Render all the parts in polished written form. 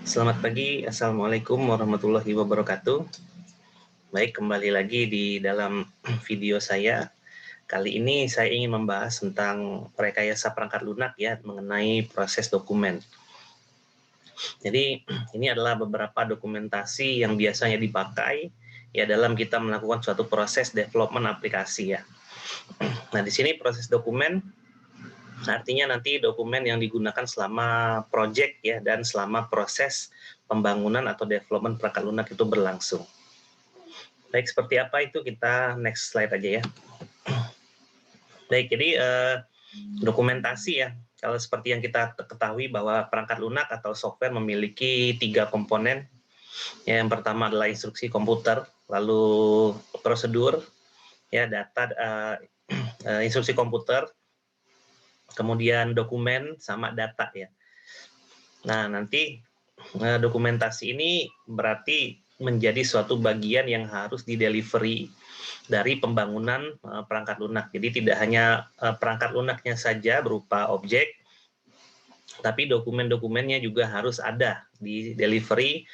Selamat pagi, Assalamualaikum warahmatullahi wabarakatuh. Baik, kembali lagi di dalam video saya. Kali ini saya ingin membahas tentang rekayasa perangkat lunak ya, mengenai proses dokumen. Jadi, ini adalah beberapa dokumentasi yang biasanya dipakai ya dalam kita melakukan suatu proses development aplikasi ya. Nah, di sini proses dokumen artinya nanti dokumen yang digunakan selama project ya dan selama proses pembangunan atau development perangkat lunak itu berlangsung. Baik, seperti apa itu kita next slide aja ya. Baik, jadi dokumentasi ya. Kalau seperti yang kita ketahui bahwa perangkat lunak atau software memiliki 3 komponen. Yang pertama adalah instruksi komputer, lalu prosedur, ya data, instruksi komputer, kemudian dokumen sama data ya. Nah, nanti dokumentasi ini berarti menjadi suatu bagian yang harus didelivery dari pembangunan perangkat lunak. Jadi tidak hanya perangkat lunaknya saja berupa objek, tapi dokumen-dokumennya juga harus ada di delivery,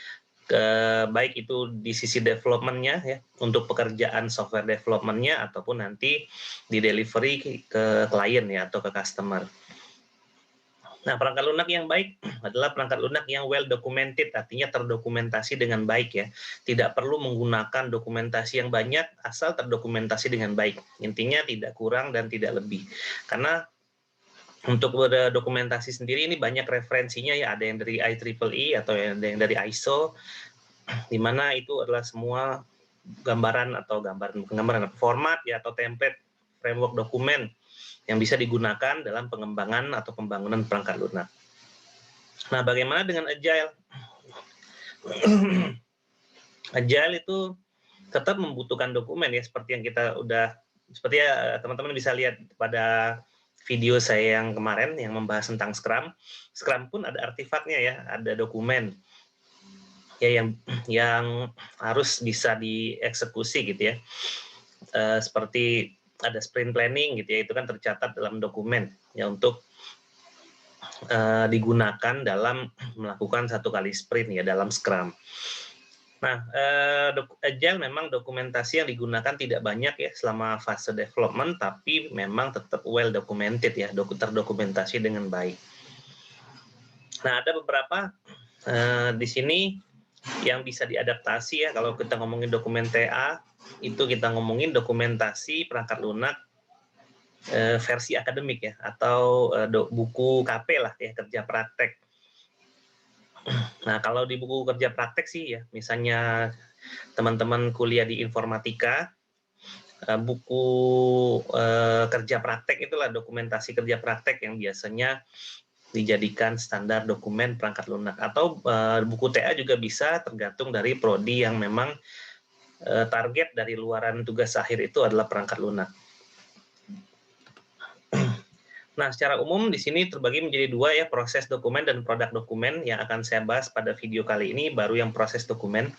baik itu di sisi development-nya ya, untuk pekerjaan software development-nya ataupun nanti di delivery ke klien ya atau ke customer. Nah, perangkat lunak yang baik adalah perangkat lunak yang well documented, artinya terdokumentasi dengan baik ya. Tidak perlu menggunakan dokumentasi yang banyak, asal terdokumentasi dengan baik. Intinya tidak kurang dan tidak lebih. Karena untuk dokumentasi sendiri ini banyak referensinya ya, ada yang dari IEEE atau ada yang dari ISO, di mana itu adalah semua gambaran atau gambaran format ya atau template framework dokumen yang bisa digunakan dalam pengembangan atau pembangunan perangkat lunak. Nah, bagaimana dengan Agile? Agile itu tetap membutuhkan dokumen ya, seperti yang kita seperti ya teman-teman bisa lihat pada video saya yang kemarin yang membahas tentang Scrum. Scrum pun ada artefaknya ya, ada dokumen ya yang harus bisa dieksekusi gitu ya. Seperti ada sprint planning gitu ya, itu kan tercatat dalam dokumen ya untuk digunakan dalam melakukan satu kali sprint ya dalam Scrum. Nah, Agile memang dokumentasi yang digunakan tidak banyak ya selama fase development, tapi memang tetap well documented ya, terdokumentasi dengan baik. Nah, ada beberapa di sini yang bisa diadaptasi ya. Kalau kita ngomongin dokumen TA, itu kita ngomongin dokumentasi perangkat lunak versi akademik ya, atau buku KP lah ya, kerja praktek. Nah, kalau di buku kerja praktek sih ya, misalnya teman-teman kuliah di informatika, buku kerja praktek itulah dokumentasi kerja praktek yang biasanya dijadikan standar dokumen perangkat lunak. Atau buku TA juga bisa, tergantung dari prodi yang memang target dari luaran tugas akhir itu adalah perangkat lunak. Nah, secara umum di sini terbagi menjadi 2 ya, proses dokumen dan produk dokumen yang akan saya bahas pada video kali ini, baru yang proses dokumen.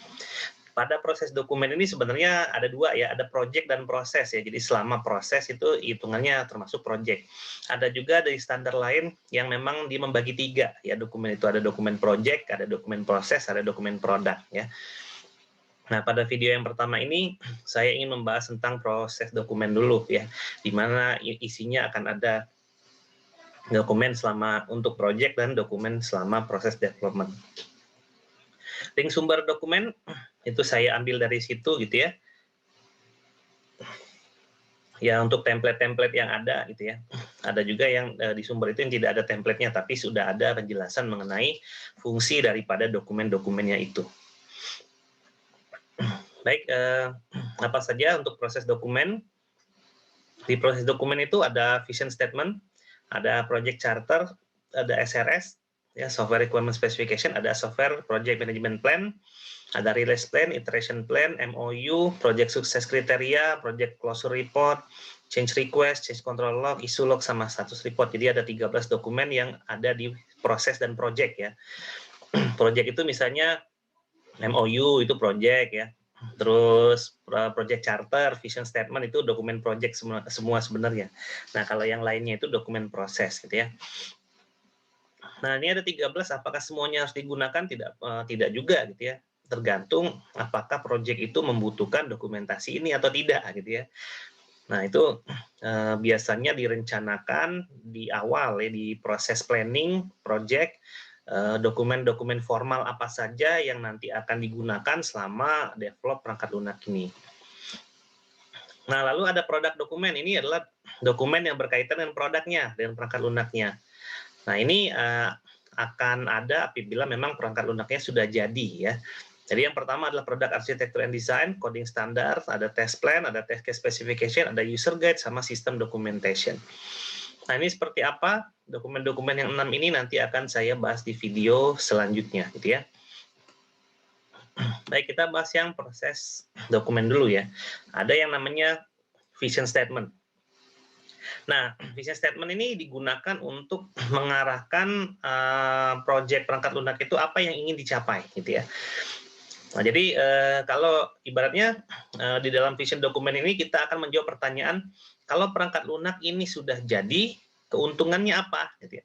Pada proses dokumen ini sebenarnya ada 2 ya, ada project dan proses ya. Jadi selama proses itu hitungannya termasuk project. Ada juga dari standar lain yang memang dia membagi 3 ya, dokumen itu ada dokumen project, ada dokumen proses, ada dokumen produk ya. Nah, pada video yang pertama ini saya ingin membahas tentang proses dokumen dulu ya, di mana isinya akan ada dokumen selama untuk project dan dokumen selama proses development. Link sumber dokumen itu saya ambil dari situ gitu ya. Ya, untuk template-template yang ada gitu ya. Ada juga yang di sumber itu yang tidak ada template-nya, tapi sudah ada penjelasan mengenai fungsi daripada dokumen-dokumennya itu. Baik, apa saja untuk proses dokumen? Di proses dokumen itu ada vision statement, ada project charter, ada SRS, ya software requirement specification, ada software project management plan, ada release plan, iteration plan, MOU, project sukses kriteria, project closure report, change request, change control log, issue log, sama status report. Jadi ada 13 dokumen yang ada di proses dan project ya. Project itu misalnya MOU itu project ya. Terus project charter, vision statement itu dokumen project semua sebenarnya. Nah, kalau yang lainnya itu dokumen proses gitu ya. Nah, ini ada 13, apakah semuanya harus digunakan? Tidak juga gitu ya. Tergantung apakah proyek itu membutuhkan dokumentasi ini atau tidak gitu ya. Nah, itu biasanya direncanakan di awal ya, di proses planning proyek, dokumen-dokumen formal apa saja yang nanti akan digunakan selama develop perangkat lunak ini. Nah, lalu ada produk dokumen. Ini adalah dokumen yang berkaitan dengan produknya, dengan perangkat lunaknya. Nah, ini akan ada apabila memang perangkat lunaknya sudah jadi ya. Jadi yang pertama adalah produk architecture and design, coding standar, ada test plan, ada test case specification, ada user guide, sama sistem documentation. Nah, ini seperti apa? Dokumen-dokumen yang 6 ini nanti akan saya bahas di video selanjutnya gitu ya. Baik, kita bahas yang proses dokumen dulu ya. Ada yang namanya vision statement. Nah, vision statement ini digunakan untuk mengarahkan proyek perangkat lunak itu apa yang ingin dicapai gitu ya. Nah, jadi kalau ibaratnya di dalam vision dokumen ini kita akan menjawab pertanyaan, kalau perangkat lunak ini sudah jadi, keuntungannya apa? Gitu ya.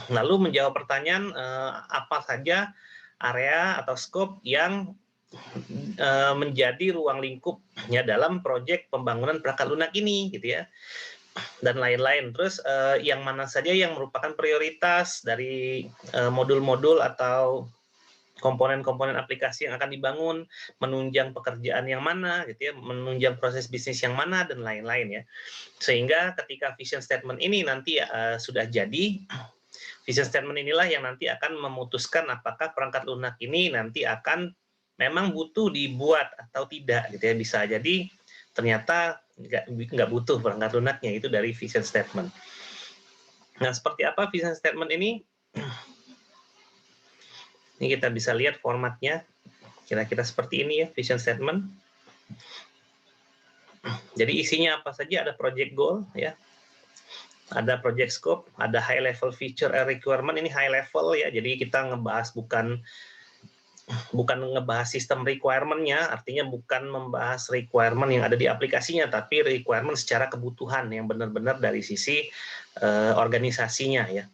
Lalu menjawab pertanyaan apa saja area atau scope yang menjadi ruang lingkupnya dalam proyek pembangunan perangkat lunak ini, gitu ya, dan lain-lain. Terus yang mana saja yang merupakan prioritas dari modul-modul atau komponen-komponen aplikasi yang akan dibangun, menunjang pekerjaan yang mana, gitu ya, menunjang proses bisnis yang mana, dan lain-lain ya. Sehingga ketika vision statement ini nanti sudah jadi, vision statement inilah yang nanti akan memutuskan apakah perangkat lunak ini nanti akan memang butuh dibuat atau tidak, gitu ya. Bisa jadi ternyata nggak butuh perangkat lunaknya, itu dari vision statement. Nah, seperti apa vision statement ini? Ini kita bisa lihat formatnya, kira-kira seperti ini ya, vision statement. Jadi isinya apa saja, ada project goal ya, ada project scope, ada high level feature and requirement. Ini high level ya, jadi kita ngebahas bukan ngebahas sistem requirement-nya, artinya bukan membahas requirement yang ada di aplikasinya, tapi requirement secara kebutuhan yang benar-benar dari sisi organisasinya ya.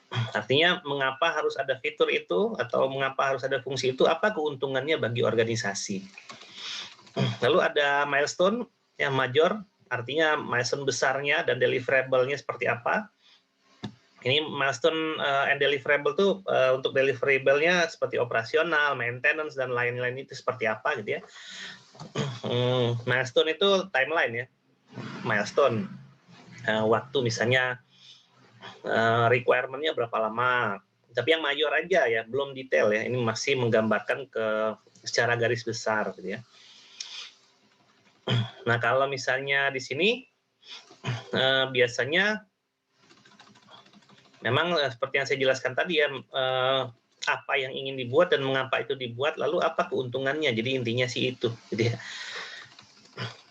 Artinya mengapa harus ada fitur itu atau mengapa harus ada fungsi itu, apa keuntungannya bagi organisasi. Lalu ada milestone yang major, artinya milestone besarnya dan deliverable-nya seperti apa. Ini milestone and deliverable tuh untuk deliverable-nya seperti operasional, maintenance, dan lain-lain itu seperti apa gitu ya. Milestone itu timeline ya, milestone waktu, misalnya requirement-nya berapa lama. Tapi yang mayor aja ya, belum detail ya, ini masih menggambarkan secara garis besar gitu ya. Nah, kalau misalnya di sini biasanya memang seperti yang saya jelaskan tadi ya, apa yang ingin dibuat dan mengapa itu dibuat, lalu apa keuntungannya. Jadi intinya sih itu gitu ya.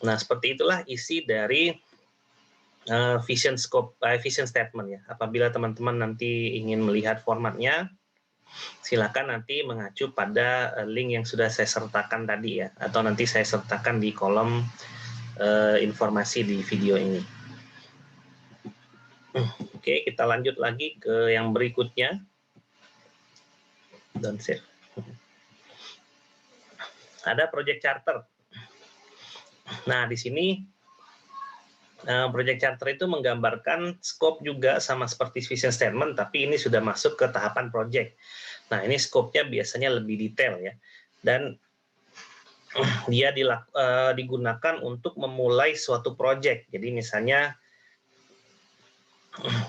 Nah, seperti itulah isi dari vision statement ya. Apabila teman-teman nanti ingin melihat formatnya, silakan nanti mengacu pada link yang sudah saya sertakan tadi ya, atau nanti saya sertakan di kolom informasi di video ini. Oke, kita lanjut lagi ke yang berikutnya. Don't save. Ada project charter. Nah, di sini project charter itu menggambarkan scope juga sama seperti vision statement, tapi ini sudah masuk ke tahapan project. Nah, ini scope-nya biasanya lebih detail ya, dan dia digunakan untuk memulai suatu project. Jadi misalnya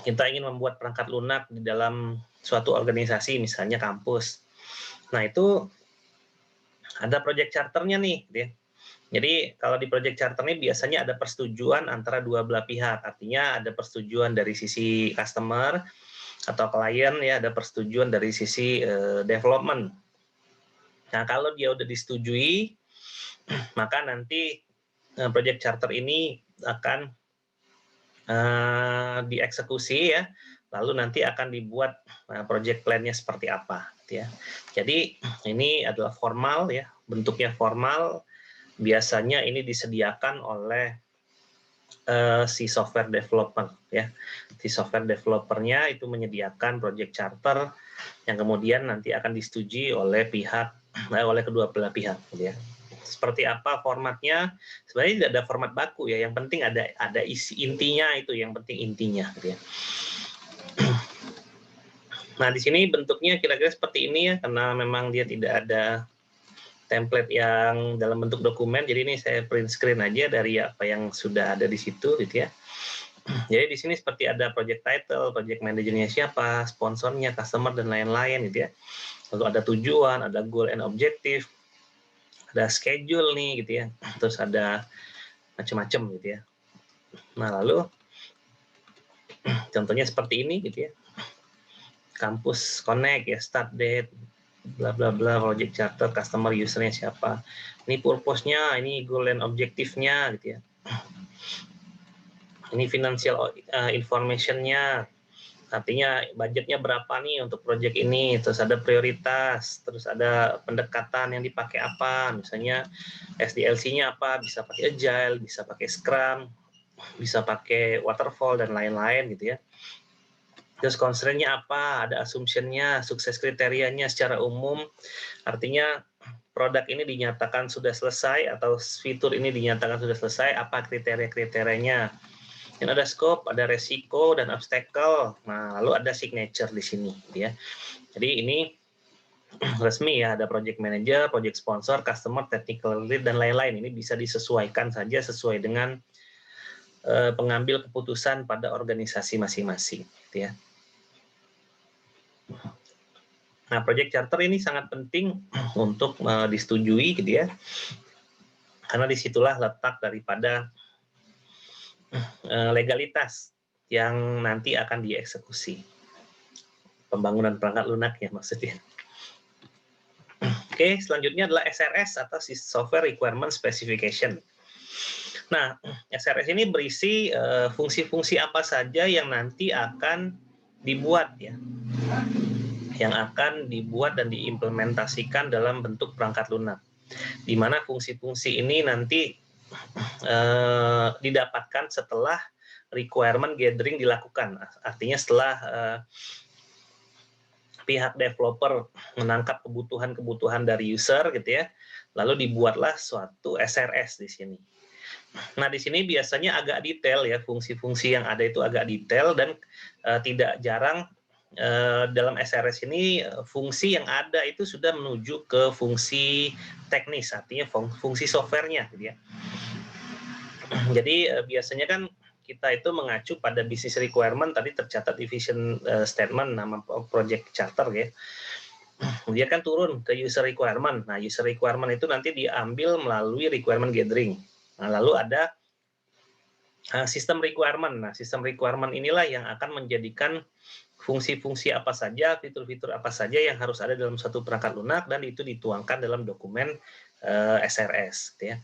kita ingin membuat perangkat lunak di dalam suatu organisasi, misalnya kampus. Nah, itu ada project charter-nya nih, gitu ya. Jadi kalau di project charter ini biasanya ada persetujuan antara dua belah pihak, artinya ada persetujuan dari sisi customer atau klien ya, ada persetujuan dari sisi development. Nah, kalau dia udah disetujui, maka nanti project charter ini akan dieksekusi ya, lalu nanti akan dibuat project plan-nya seperti apa gitu ya. Jadi ini adalah formal ya, bentuknya formal. Biasanya ini disediakan oleh si software developer ya. Si software developernya itu menyediakan project charter yang kemudian nanti akan disetujui oleh oleh kedua belah pihak gitu ya. Seperti apa formatnya? Sebenarnya tidak ada format baku ya, yang penting ada isi intinya, itu yang penting intinya gitu ya. Nah, di sini bentuknya kira-kira seperti ini ya, karena memang dia tidak ada template yang dalam bentuk dokumen, jadi ini saya print screen aja dari apa yang sudah ada di situ gitu ya. Jadi di sini seperti ada project title, project manajernya siapa, sponsornya, customer, dan lain-lain gitu ya. Lalu ada tujuan, ada goal and objective, ada schedule nih gitu ya, terus ada macam-macam gitu ya. Nah, lalu contohnya seperti ini gitu ya. Kampus connect ya, start date, bla bla bla, project charter, customer, usernya siapa. Ini purpose-nya, ini goal and objective-nya gitu ya. Ini financial information-nya, artinya budgetnya berapa nih untuk project ini, terus ada prioritas, terus ada pendekatan yang dipakai apa, misalnya SDLC-nya apa, bisa pakai agile, bisa pakai scrum, bisa pakai waterfall dan lain-lain gitu ya. Terus constraint-nya apa, ada assumption-nya, sukses kriterianya secara umum, artinya produk ini dinyatakan sudah selesai atau fitur ini dinyatakan sudah selesai, apa kriteria-kriterianya. Dan ada scope, ada resiko dan obstacle. Nah, lalu ada signature di sini, gitu ya. Jadi ini resmi ya, ada project manager, project sponsor, customer, technical lead dan lain-lain. Ini bisa disesuaikan saja sesuai dengan pengambil keputusan pada organisasi masing-masing, gitu ya. Nah, project charter ini sangat penting untuk disetujui, gitu ya. Karena disitulah letak daripada legalitas yang nanti akan dieksekusi. Pembangunan perangkat lunak ya maksudnya. Oke, selanjutnya adalah SRS atau Software Requirement Specification. Nah, SRS ini berisi fungsi-fungsi apa saja yang nanti akan dibuat ya. Yang akan dibuat dan diimplementasikan dalam bentuk perangkat lunak. Di mana fungsi-fungsi ini nanti didapatkan setelah requirement gathering dilakukan. Artinya setelah pihak developer menangkap kebutuhan-kebutuhan dari user gitu ya, lalu dibuatlah suatu SRS di sini. Nah, di sini biasanya agak detail ya, fungsi-fungsi yang ada itu agak detail dan tidak jarang dalam SRS ini fungsi yang ada itu sudah menuju ke fungsi teknis, artinya fungsi softwarenya gitu ya. Jadi biasanya kan kita itu mengacu pada business requirement, tadi tercatat di vision statement nama project charter ya. Dia kan turun ke user requirement. Nah, user requirement itu nanti diambil melalui requirement gathering. Nah, lalu ada sistem requirement. Nah, sistem requirement inilah yang akan menjadikan fungsi-fungsi apa saja, fitur-fitur apa saja yang harus ada dalam satu perangkat lunak, dan itu dituangkan dalam dokumen SRS gitu ya.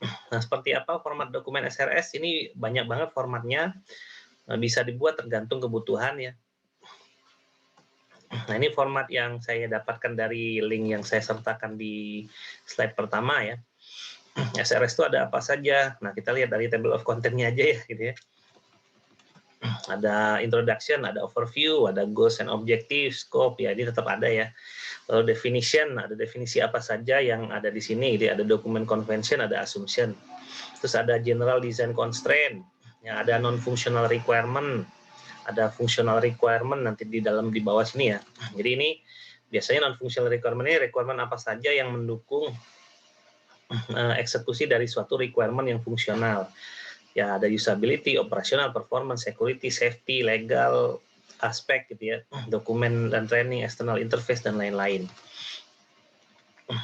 Nah, seperti apa format dokumen SRS? Ini banyak banget formatnya, bisa dibuat tergantung kebutuhan ya. Nah, ini format yang saya dapatkan dari link yang saya sertakan di slide pertama ya. SRS itu ada apa saja? Nah, kita lihat dari table of content-nya aja ya, gitu ya. Ada introduction, ada overview, ada goals and objectives, scope, ya ini tetap ada ya. Lalu definition, ada definisi apa saja yang ada di sini, jadi ada document convention, ada assumption. Terus ada general design constraint, ya ada non-functional requirement, ada functional requirement nanti di bawah sini ya. Jadi ini biasanya non-functional requirement ini requirement apa saja yang mendukung eksekusi dari suatu requirement yang fungsional. Ya ada usability, operational, performance, security, safety, legal, aspek gitu ya, dokumen dan training, external interface dan lain-lain.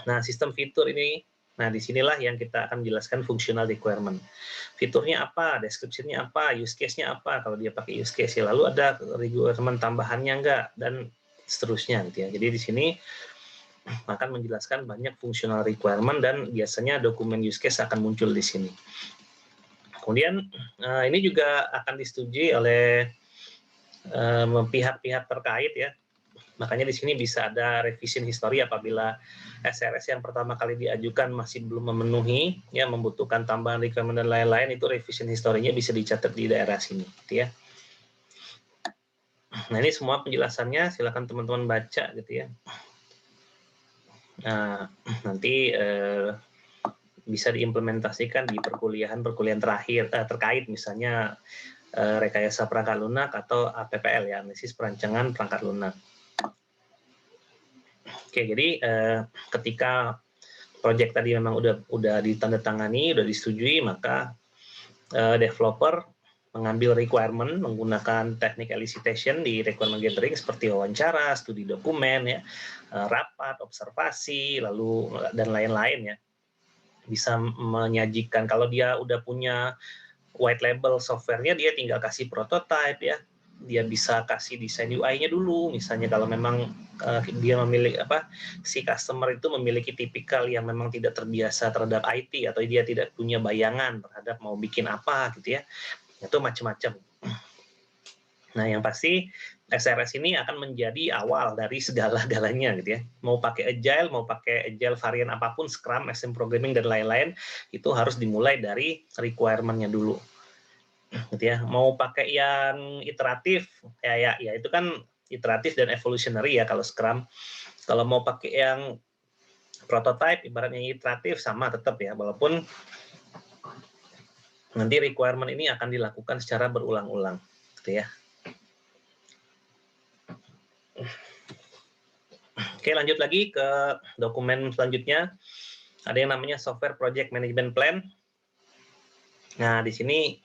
Nah, sistem fitur ini, nah disinilah yang kita akan menjelaskan functional requirement. Fiturnya apa, description-nya apa, use case-nya apa, kalau dia pakai use case ya, lalu ada requirement tambahannya enggak, dan seterusnya gitu ya. Jadi di sini akan menjelaskan banyak functional requirement dan biasanya dokumen use case akan muncul di sini. Kemudian ini juga akan disetujui oleh pihak-pihak terkait ya. Makanya di sini bisa ada revision history apabila SRS yang pertama kali diajukan masih belum memenuhi, ya membutuhkan tambahan requirement dan lain-lain, itu revision history-nya bisa dicatat di daerah sini, gitu ya. Nah, ini semua penjelasannya, silakan teman-teman baca gitu ya. Nah, nanti bisa diimplementasikan di perkuliahan terakhir terkait misalnya rekayasa perangkat lunak atau APPL ya, analisis perancangan perangkat lunak. Oke, jadi ketika proyek tadi memang udah ditandatangani, udah disetujui, maka developer mengambil requirement menggunakan teknik elicitation di requirement gathering seperti wawancara, studi dokumen, ya, rapat, observasi, lalu dan lain-lain ya. Bisa menyajikan kalau dia udah punya white label software-nya, dia tinggal kasih prototype ya. Dia bisa kasih desain UI-nya dulu, misalnya kalau memang dia memiliki si customer itu memiliki tipikal yang memang tidak terbiasa terhadap IT atau dia tidak punya bayangan terhadap mau bikin apa gitu ya, itu macam-macam. Nah, yang pasti SRS ini akan menjadi awal dari segala-galanya gitu ya. Mau pakai agile varian apapun, Scrum, SM Programming dan lain-lain, itu harus dimulai dari requirement-nya dulu. Gitu ya. Mau pakai yang iteratif, ya itu kan iteratif dan evolutionary ya kalau Scrum. Kalau mau pakai yang prototype, ibaratnya iteratif sama tetap ya, walaupun nanti requirement ini akan dilakukan secara berulang-ulang, gitu ya. Oke, lanjut lagi ke dokumen selanjutnya. Ada yang namanya Software Project Management Plan. Nah, di sini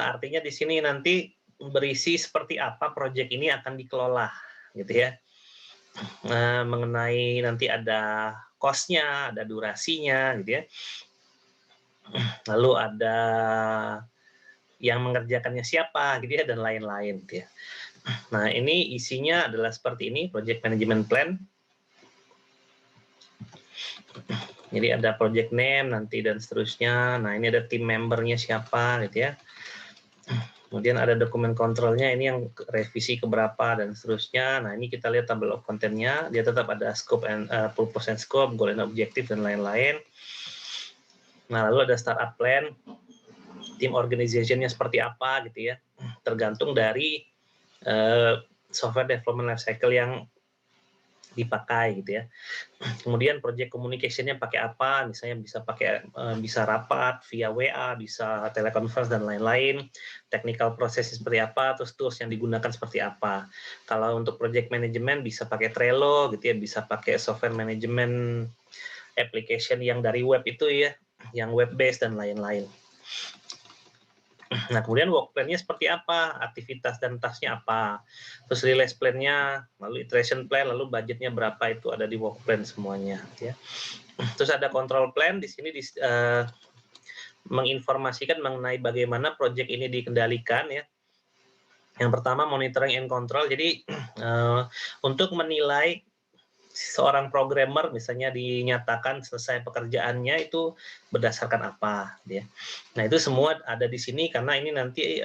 artinya di sini nanti berisi seperti apa proyek ini akan dikelola, gitu ya. Mengenai nanti ada cost-nya, ada durasinya, gitu ya. Lalu ada yang mengerjakannya siapa, gitu ya, dan lain-lain, gitu ya. Nah, ini isinya adalah seperti ini, Project Management Plan. Jadi ada project name nanti dan seterusnya. Nah, ini ada tim membernya siapa, gitu ya. Kemudian ada dokumen kontrolnya, ini yang revisi keberapa dan seterusnya. Nah, ini kita lihat table of content-nya. Dia tetap ada scope and purpose and scope, goal and objective dan lain-lain. Nah, lalu ada startup plan, tim organization-nya seperti apa, gitu ya. Tergantung dari software development lifecycle yang dipakai gitu ya. Kemudian project communication-nya pakai apa? Misalnya bisa rapat via WA, bisa teleconference dan lain-lain. Technical proses seperti apa? Terus tools yang digunakan seperti apa? Kalau untuk project management bisa pakai Trello gitu ya, bisa pakai software management application yang dari web itu ya, yang web based dan lain-lain. Nah, kemudian work plan-nya seperti apa, aktivitas dan task-nya apa, terus release plan-nya, lalu iteration plan, lalu budgetnya berapa, itu ada di work plan semuanya. Ya. Terus ada control plan, di sini menginformasikan mengenai bagaimana proyek ini dikendalikan. Ya. Yang pertama monitoring and control, jadi untuk menilai seorang programmer misalnya dinyatakan selesai pekerjaannya itu berdasarkan apa, ya. Nah, itu semua ada di sini karena ini nanti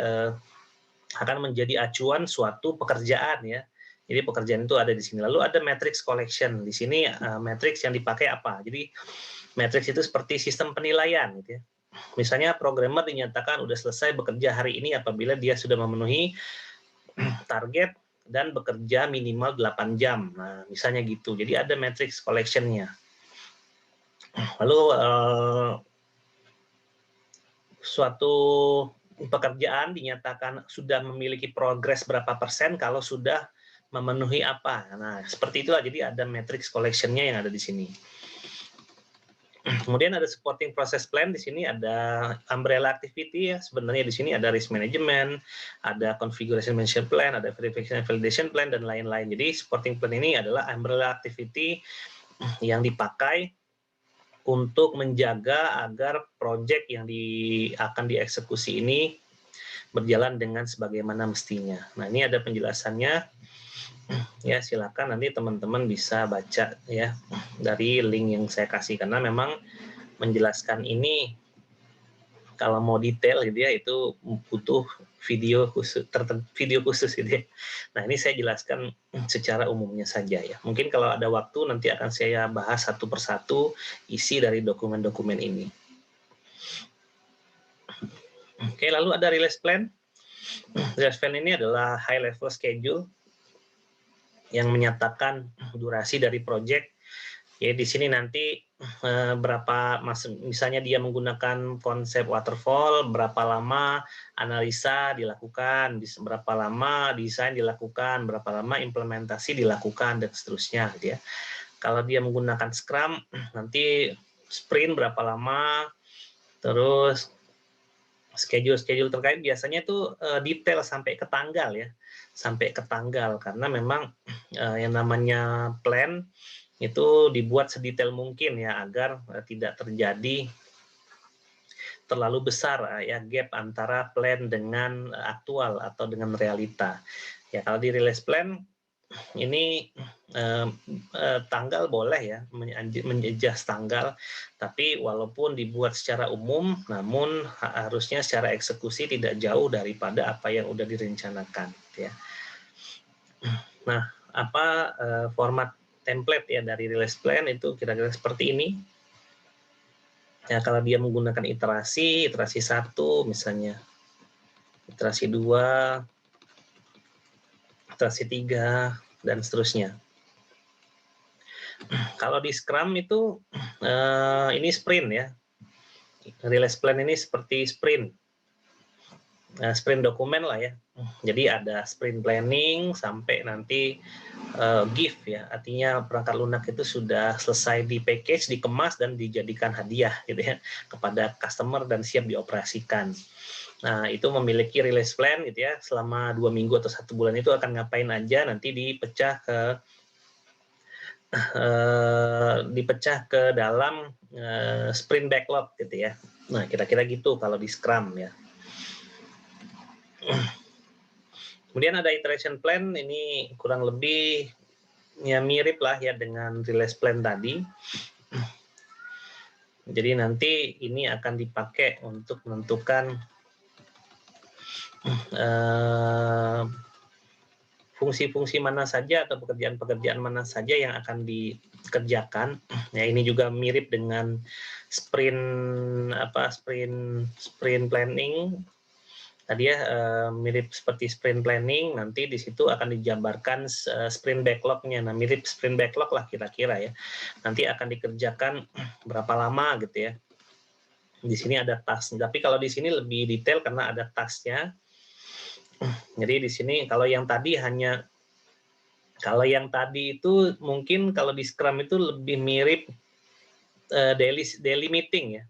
akan menjadi acuan suatu pekerjaan ya. Jadi pekerjaan itu ada di sini. Lalu ada matrix collection. Di sini matrix yang dipakai apa? Jadi matrix itu seperti sistem penilaian gitu ya. Misalnya programmer dinyatakan udah selesai bekerja hari ini apabila dia sudah memenuhi target dan bekerja minimal 8 jam. Nah, misalnya gitu. Jadi ada matrix collection-nya. Lalu suatu pekerjaan dinyatakan sudah memiliki progres berapa persen kalau sudah memenuhi apa. Nah, seperti itulah. Jadi ada matrix collection-nya yang ada di sini. Kemudian ada supporting process plan, di sini ada umbrella activity ya. Sebenarnya di sini ada risk management, ada configuration management plan, ada verification and validation plan dan lain-lain. Jadi supporting plan ini adalah umbrella activity yang dipakai untuk menjaga agar proyek yang akan dieksekusi ini berjalan dengan sebagaimana mestinya. Nah, ini ada penjelasannya. Ya, silakan nanti teman-teman bisa baca ya dari link yang saya kasih karena memang menjelaskan ini Kalau mau detail gitu ya, itu butuh video khusus gitu ya. Nah, ini saya jelaskan secara umumnya saja ya. Mungkin kalau ada waktu nanti akan saya bahas satu persatu isi dari dokumen-dokumen ini. Oke, lalu ada release plan. Release plan ini adalah high level schedule yang menyatakan durasi dari project. Ya, di sini nanti berapa misalnya dia menggunakan konsep waterfall, berapa lama analisa dilakukan, berapa lama desain dilakukan, berapa lama implementasi dilakukan, dan seterusnya gitu ya. Kalau dia menggunakan Scrum, nanti sprint berapa lama, terus schedule terkait biasanya itu detail sampai ke tanggal ya, sampai ke tanggal, karena memang yang namanya plan itu dibuat sedetail mungkin ya, agar tidak terjadi terlalu besar ya gap antara plan dengan aktual atau dengan realita. Ya, kalau di release plan ini tanggal boleh ya, menadjust tanggal, tapi walaupun dibuat secara umum, namun harusnya secara eksekusi tidak jauh daripada apa yang udah direncanakan ya. Nah, apa format template ya dari release plan itu kira-kira seperti ini. Ya, kalau dia menggunakan iterasi 1 misalnya, iterasi 2, iterasi 3, dan seterusnya. Kalau di Scrum itu ini sprint ya. Release plan ini seperti sprint. Sprint dokumen lah ya. Jadi ada sprint planning sampai nanti gift ya, artinya perangkat lunak itu sudah selesai di package, dikemas, dan dijadikan hadiah gitu ya kepada customer dan siap dioperasikan. Nah, itu memiliki release plan gitu ya, selama 2 minggu atau 1 bulan itu akan ngapain aja, nanti dipecah ke dalam sprint backlog gitu ya. Nah, kira-kira gitu kalau di Scrum ya. Kemudian ada iteration plan, ini kurang lebih ya mirip lah ya dengan release plan tadi. Jadi nanti ini akan dipakai untuk menentukan fungsi-fungsi mana saja atau pekerjaan-pekerjaan mana saja yang akan dikerjakan. Ya, ini juga mirip dengan sprint planning tadi ya, mirip seperti sprint planning. Nanti di situ akan dijabarkan sprint backlog-nya. Nah, mirip sprint backlog lah kira-kira ya. Nanti akan dikerjakan berapa lama gitu ya. Di sini ada task, tapi kalau di sini lebih detail karena ada task-nya. Jadi di sini kalau yang tadi itu mungkin kalau di Scrum itu lebih mirip daily meeting ya,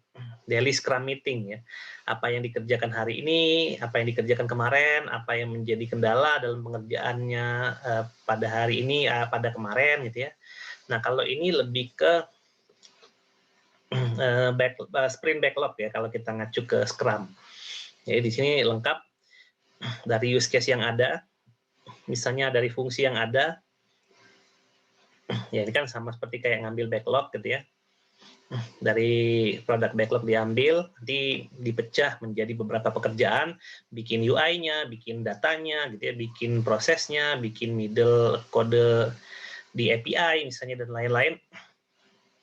daily Scrum meeting ya. Apa yang dikerjakan hari ini, apa yang dikerjakan kemarin, apa yang menjadi kendala dalam pengerjaannya pada hari ini, pada kemarin gitu ya. Nah, kalau ini lebih ke sprint backlog ya kalau kita ngacu ke Scrum. Jadi di sini lengkap dari use case yang ada, misalnya dari fungsi yang ada. Ya, ini kan sama seperti kayak ngambil backlog gitu ya. Dari produk backlog diambil, nanti dipecah menjadi beberapa pekerjaan, bikin UI-nya, bikin datanya gitu ya, bikin prosesnya, bikin middle kode di API misalnya, dan lain-lain.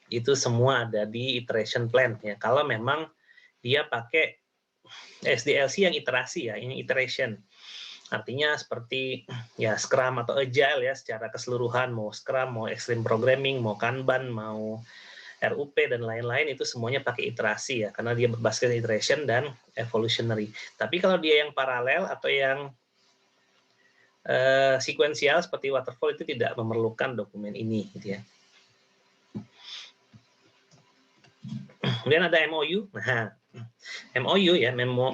Itu semua ada di iteration plan ya. Kalau memang dia pakai SDLC yang iterasi ya, ini iteration. Artinya seperti ya Scrum atau Agile ya secara keseluruhan, mau Scrum, mau Extreme Programming, mau Kanban, mau RUP, dan lain-lain, itu semuanya pakai iterasi ya, karena dia berbasis iteration dan evolutionary. Tapi kalau dia yang paralel atau yang sekuensial seperti waterfall itu tidak memerlukan dokumen ini gitu ya. Kemudian ada MOU. Nah, MOU ya, Memo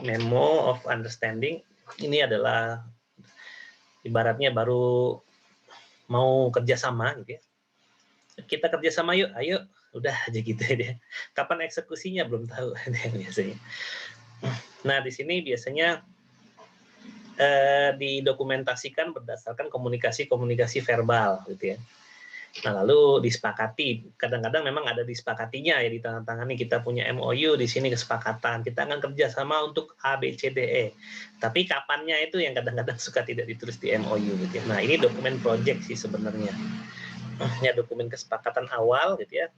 of Understanding, ini adalah ibaratnya baru mau kerjasama gitu ya. Kita kerjasama yuk, ayo, udah aja gitu ya. Kapan eksekusinya belum tahu biasanya. Nah, di sini biasanya didokumentasikan berdasarkan komunikasi verbal gitu ya. Nah, lalu disepakati. Kadang-kadang memang ada disepakatinya ya, ditandatangani, kita punya MOU di sini kesepakatan, kita akan kerjasama untuk A, B, C, D, E. Tapi kapannya itu yang kadang-kadang suka tidak ditulis di MOU gitu ya. Nah, ini dokumen project sih sebenarnya. Ya, dokumen kesepakatan awal gitu ya,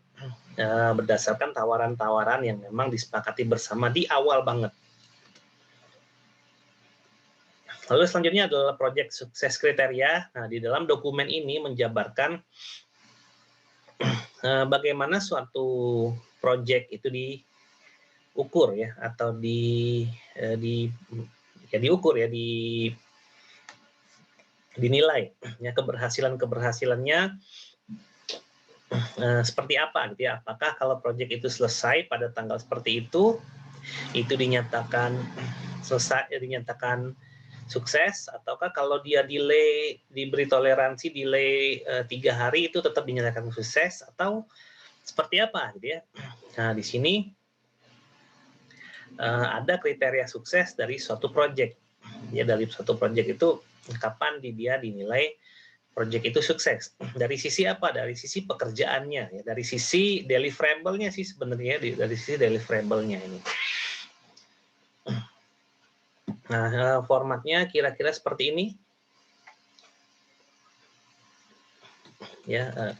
berdasarkan tawaran-tawaran yang memang disepakati bersama di awal banget. Lalu selanjutnya adalah project sukses kriteria. Nah, di dalam dokumen ini menjabarkan bagaimana suatu project itu diukur ya, atau diukur ya, dinilai ya, keberhasilannya seperti apa gitu ya. Apakah kalau project itu selesai pada tanggal seperti itu dinyatakan selesai, dinyatakan sukses, ataukah kalau dia delay, diberi toleransi delay 3 hari itu tetap dinyatakan sukses, atau seperti apa gitu ya. Nah, di sini ada kriteria sukses dari suatu project ya. Dari suatu project itu kapan dia dinilai project itu sukses, dari sisi apa? Dari sisi pekerjaannya ya, dari sisi deliverable-nya sih sebenarnya, dari sisi deliverable-nya ini. Nah, formatnya kira-kira seperti ini ya.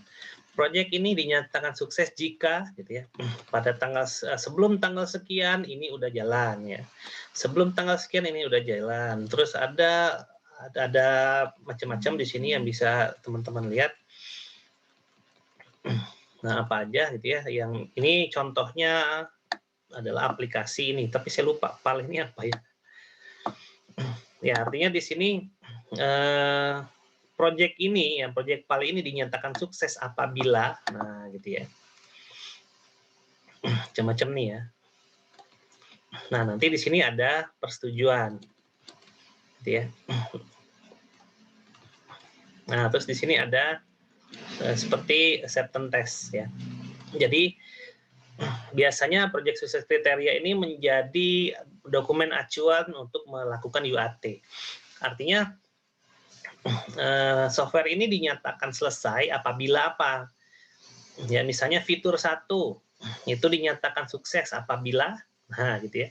Proyek ini dinyatakan sukses jika gitu ya, pada tanggal sebelum tanggal sekian ini udah jalan ya. Sebelum tanggal sekian ini udah jalan. Terus ada macam-macam di sini yang bisa teman-teman lihat. Nah, apa aja gitu ya. Yang ini contohnya adalah aplikasi ini, tapi saya lupa file ini apa ya. Ya, artinya di sini project ini ya, project PAL ini dinyatakan sukses apabila, nah gitu ya, macam-macam nih ya. Nah, nanti di sini ada persetujuan gitu ya. Nah, terus di sini ada seperti acceptance test ya. Jadi biasanya project sukses kriteria ini menjadi dokumen acuan untuk melakukan UAT. Artinya software ini dinyatakan selesai apabila apa? Ya, misalnya fitur 1 itu dinyatakan sukses apabila, nah gitu ya.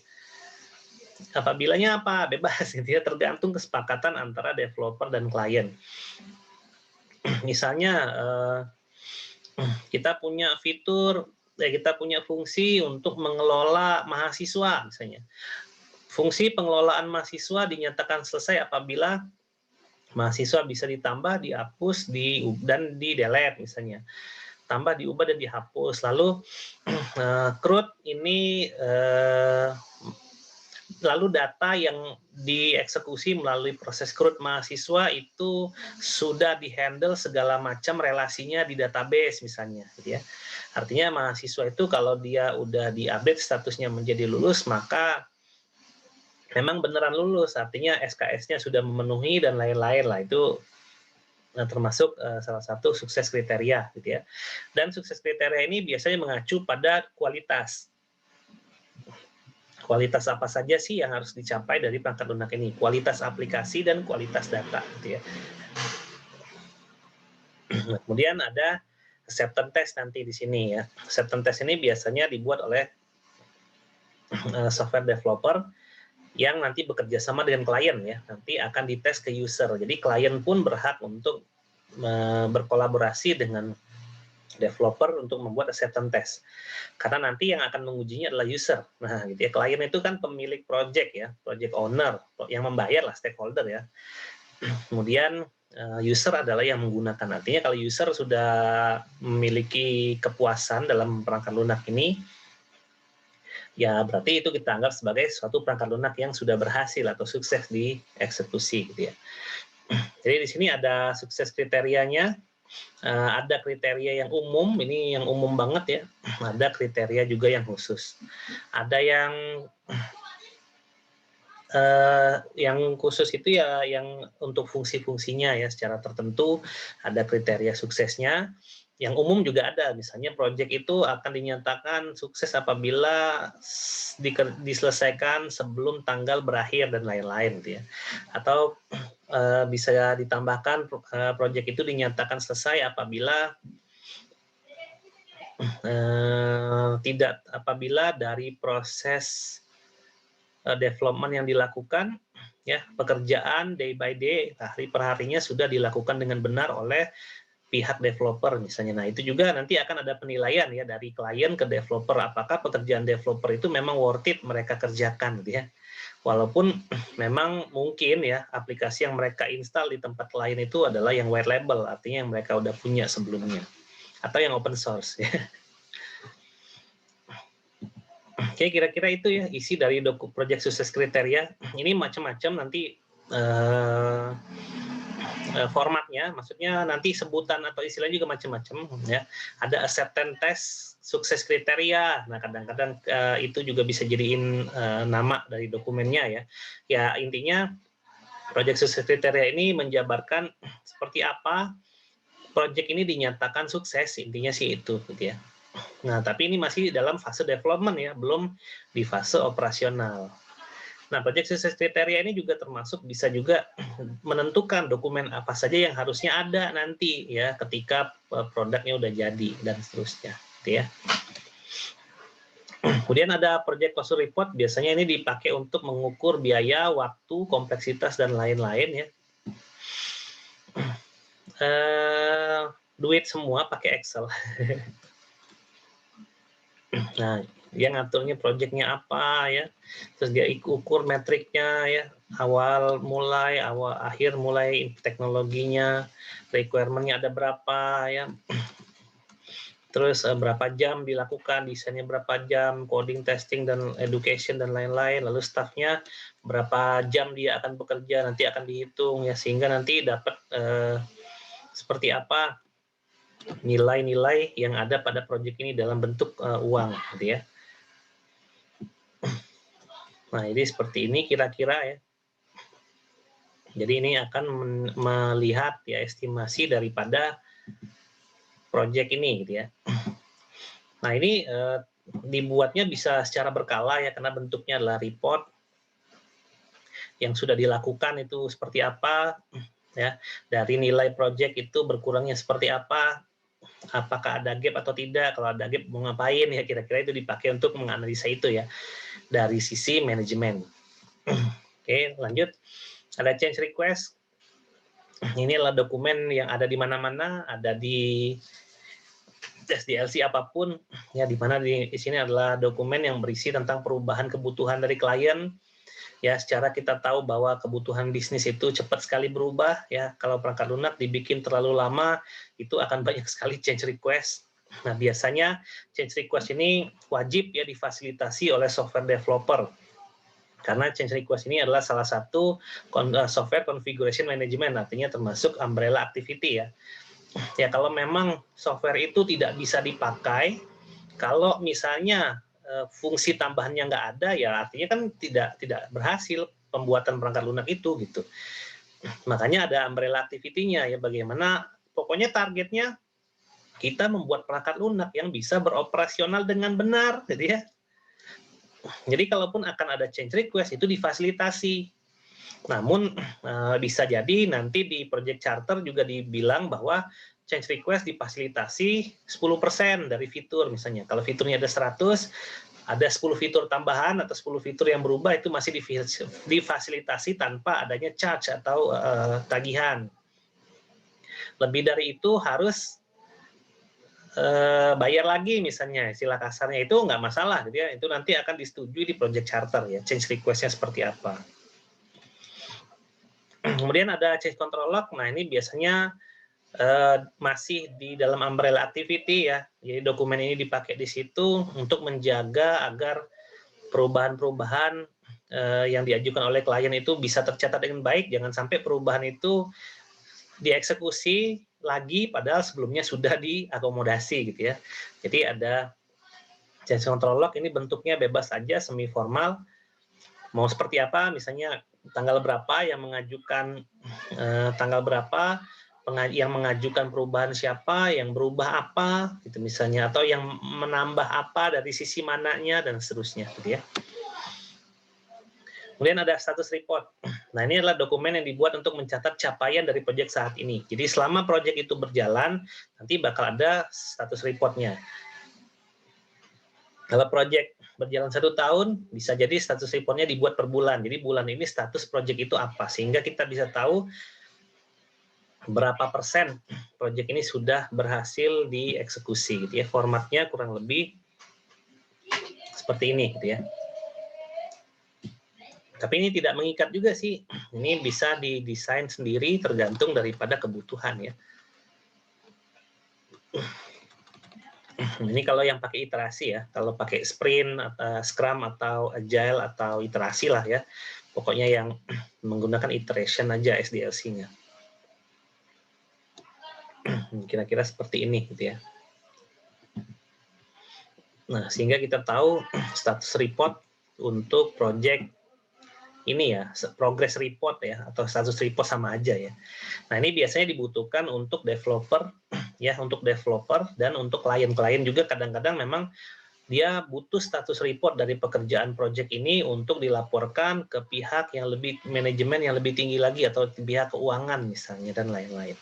Apabilanya apa? Bebas gitu ya, tergantung kesepakatan antara developer dan klien. Misalnya kita punya fitur, kita punya fungsi untuk mengelola mahasiswa misalnya. Fungsi pengelolaan mahasiswa dinyatakan selesai apabila mahasiswa bisa ditambah, dihapus, dan di-delete misalnya. Tambah, diubah, dan dihapus. Lalu CRUD ini lalu data yang dieksekusi melalui proses CRUD mahasiswa itu sudah dihandle segala macam relasinya di database misalnya gitu ya. Artinya mahasiswa itu kalau dia udah diupdate statusnya menjadi lulus, maka memang beneran lulus, artinya SKS-nya sudah memenuhi dan lain-lain lah. Itu termasuk salah satu sukses kriteria gitu ya. Dan sukses kriteria ini biasanya mengacu pada kualitas. Kualitas apa saja sih yang harus dicapai dari perangkat lunak ini? Kualitas aplikasi dan kualitas data gitu ya. Kemudian ada acceptance test nanti di sini ya. Acceptance test ini biasanya dibuat oleh software developer yang nanti bekerja sama dengan klien ya. Nanti akan dites ke user. Jadi klien pun berhak untuk berkolaborasi dengan developer untuk membuat acceptance test. Karena nanti yang akan mengujinya adalah user. Nah, gitu ya. Klien itu kan pemilik project ya, project owner, yang membayar lah, stakeholder ya. Kemudian user adalah yang menggunakan. Artinya kalau user sudah memiliki kepuasan dalam perangkat lunak ini, ya berarti itu kita anggap sebagai suatu perangkat lunak yang sudah berhasil atau sukses dieksekusi gitu ya. Jadi di sini ada sukses kriterianya, ada kriteria yang umum, ini yang umum banget ya, ada kriteria juga yang khusus. Ada yang khusus itu ya yang untuk fungsi-fungsinya ya secara tertentu, ada kriteria suksesnya. Yang umum juga ada, misalnya proyek itu akan dinyatakan sukses apabila diselesaikan sebelum tanggal berakhir dan lain-lain gitu ya. Atau bisa ditambahkan proyek itu dinyatakan selesai apabila apabila dari proses development yang dilakukan, ya pekerjaan day by day, hari per harinya sudah dilakukan dengan benar oleh pihak developer misalnya. Nah, itu juga nanti akan ada penilaian ya dari klien ke developer, apakah pekerjaan developer itu memang worth it mereka kerjakan gitu ya. Walaupun memang mungkin ya aplikasi yang mereka install di tempat klien itu adalah yang white label, artinya yang mereka udah punya sebelumnya, atau yang open source ya. Oke, kira-kira itu ya isi dari project sukses kriteria. Ini macam-macam nanti formatnya, maksudnya nanti sebutan atau istilahnya juga macam-macam ya. Ada acceptance test, sukses kriteria. Nah, kadang-kadang itu juga bisa jadiin nama dari dokumennya ya. Ya, intinya project sukses kriteria ini menjabarkan seperti apa project ini dinyatakan sukses, intinya sih itu gitu ya. Nah, tapi ini masih dalam fase development ya, belum di fase operasional. Nah, project sukses kriteria ini juga termasuk bisa juga menentukan dokumen apa saja yang harusnya ada nanti ya ketika produknya udah jadi dan seterusnya, gitu ya. Kemudian ada project cost report, biasanya ini dipakai untuk mengukur biaya, waktu, kompleksitas dan lain-lain ya. Duit semua pakai Excel. Nah, dia ngaturnya proyeknya apa ya, terus dia ukur metriknya ya, awal mulai, awal akhir mulai teknologinya, requirement-nya ada berapa ya, terus berapa jam dilakukan, desainnya berapa jam, coding, testing, dan education, dan lain-lain, lalu staffnya berapa jam dia akan bekerja, nanti akan dihitung ya, sehingga nanti dapat seperti apa nilai-nilai yang ada pada proyek ini dalam bentuk uang gitu ya. Nah, ini seperti ini kira-kira ya. Jadi ini akan melihat ya estimasi daripada proyek ini gitu ya. Nah, ini dibuatnya bisa secara berkala ya, karena bentuknya adalah report yang sudah dilakukan itu seperti apa ya, dari nilai proyek itu berkurangnya seperti apa, apakah ada gap atau tidak, kalau ada gap mau ngapain ya, kira-kira itu dipakai untuk menganalisa itu ya dari sisi manajemen. Oke, lanjut. Ada change request. Ini adalah dokumen yang ada di mana-mana, ada di SDLC apapun ya, di mana di sini adalah dokumen yang berisi tentang perubahan kebutuhan dari klien ya. Secara kita tahu bahwa kebutuhan bisnis itu cepat sekali berubah ya. Kalau perangkat lunak dibikin terlalu lama, itu akan banyak sekali change request. Nah, biasanya change request ini wajib ya difasilitasi oleh software developer, karena change request ini adalah salah satu software configuration management, artinya termasuk umbrella activity ya. Ya, kalau memang software itu tidak bisa dipakai, kalau misalnya fungsi tambahannya nggak ada, ya artinya kan tidak berhasil pembuatan perangkat lunak itu gitu. Makanya ada umbrella activity-nya ya, bagaimana pokoknya targetnya kita membuat perangkat lunak yang bisa beroperasional dengan benar gitu ya. Jadi kalaupun akan ada change request itu difasilitasi. Namun bisa jadi nanti di project charter juga dibilang bahwa change request difasilitasi 10% dari fitur misalnya. Kalau fiturnya ada 100, ada 10 fitur tambahan atau 10 fitur yang berubah, itu masih difasilitasi tanpa adanya charge atau tagihan. Lebih dari itu harus bayar lagi misalnya, istilah kasarnya, itu nggak masalah gitu ya. Itu nanti akan disetujui di project charter ya, change request-nya seperti apa. Kemudian ada change control log. Nah, ini biasanya masih di dalam umbrella activity ya. Jadi dokumen ini dipakai di situ untuk menjaga agar perubahan-perubahan yang diajukan oleh klien itu bisa tercatat dengan baik. Jangan sampai perubahan itu dieksekusi lagi padahal sebelumnya sudah diakomodasi gitu ya. Jadi ada change control log, ini bentuknya bebas saja, semi formal. Mau seperti apa, misalnya tanggal berapa yang mengajukan, tanggal berapa yang mengajukan perubahan siapa, yang berubah apa gitu misalnya, atau yang menambah apa dari sisi mananya dan seterusnya gitu ya. Kemudian ada status report. Nah, ini adalah dokumen yang dibuat untuk mencatat capaian dari proyek saat ini. Jadi selama proyek itu berjalan, nanti bakal ada status reportnya. Kalau proyek berjalan 1 tahun, bisa jadi status reportnya dibuat per bulan. Jadi bulan ini status proyek itu apa, sehingga kita bisa tahu berapa persen proyek ini sudah berhasil dieksekusi gitu ya. Formatnya kurang lebih seperti ini gitu ya. Tapi ini tidak mengikat juga sih. Ini bisa didesain sendiri tergantung daripada kebutuhan ya. Ini kalau yang pakai iterasi ya. Kalau pakai sprint, atau scrum atau agile atau iterasi lah ya. Pokoknya yang menggunakan iteration aja SDLC-nya. Kira-kira seperti ini gitu ya. Nah, sehingga kita tahu status report untuk project ini ya, progress report ya, atau status report sama aja ya. Nah, ini biasanya dibutuhkan untuk developer ya, untuk developer dan untuk klien-klien juga kadang-kadang memang dia butuh status report dari pekerjaan project ini untuk dilaporkan ke pihak yang lebih manajemen yang lebih tinggi lagi atau pihak keuangan misalnya dan lain-lain.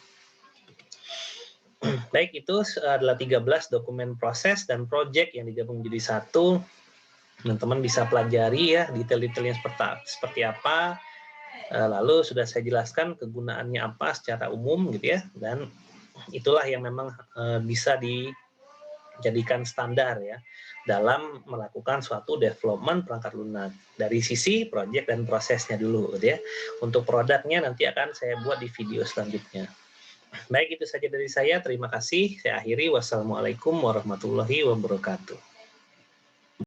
Baik, itu adalah 13 dokumen proses dan project yang digabung menjadi satu. Teman-teman bisa pelajari ya detail-detailnya seperti apa. Lalu sudah saya jelaskan kegunaannya apa secara umum gitu ya, dan itulah yang memang bisa dijadikan standar ya dalam melakukan suatu development perangkat lunak dari sisi project dan prosesnya dulu gitu ya. Untuk produknya nanti akan saya buat di video selanjutnya. Baik, itu saja dari saya. Terima kasih. Saya akhiri. Wassalamualaikum warahmatullahi wabarakatuh.